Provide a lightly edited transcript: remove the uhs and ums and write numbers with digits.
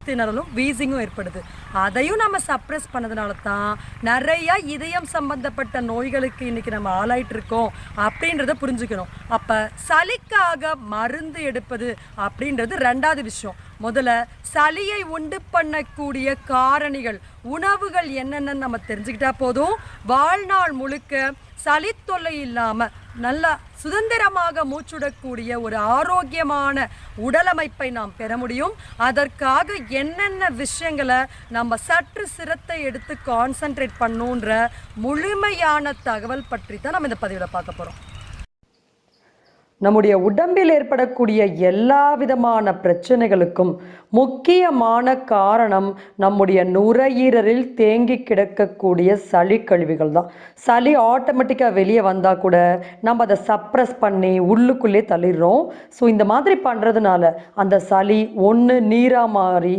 திணறலும் வீசிங்கும் ஏற்படுது. அதையும் நம்ம சப்ரஸ் பண்ணதுனால தான் நிறைய இதயம் சம்பந்தப்பட்ட நோய்களுக்கு இன்னைக்கு நம்ம ஆளாயிட்டு இருக்கோம் அப்படின்றத புரிஞ்சுக்கணும். அப்போ சளிக்காக மருந்து எடுப்பது அப்படின்றது ரெண்டாவது விஷயம். முதல்ல சளியை உண்டு பண்ணக்கூடிய காரணிகள் உணவுகள் என்னென்னு நம்ம தெரிஞ்சுக்கிட்டா போதும். வாழ்நாள் முழுக்க சளி தொல்லை இல்லாமல் நல்லா சுதந்திரமாக மூச்சுடக்கூடிய ஒரு ஆரோக்கியமான உடலமைப்பை நாம் பெற முடியும். அதற்காக என்னென்ன விஷயங்களை நம்ம சற்று சிரத்தை எடுத்து கான்சன்ட்ரேட் பண்ணுன்ற முழுமையான தகவல் பற்றி தான் நம்ம இந்த பதிவில் பார்க்க போகிறோம். நம்முடைய உடம்பில் ஏற்படக்கூடிய எல்லா விதமான பிரச்சனைகளுக்கும் முக்கியமான காரணம் நம்முடைய நுரையீரலில் தேங்கி கிடக்கக்கூடிய சளி கழிவுகள் தான். சளி ஆட்டோமேட்டிக்காக வெளியே வந்தால் கூட நம்ம அதை சப்ரஸ் பண்ணி உள்ளுக்குள்ளே தள்ளிடுறோம். ஸோ இந்த மாதிரி பண்ணுறதுனால அந்த சளி ஒன்று நீராக மாறி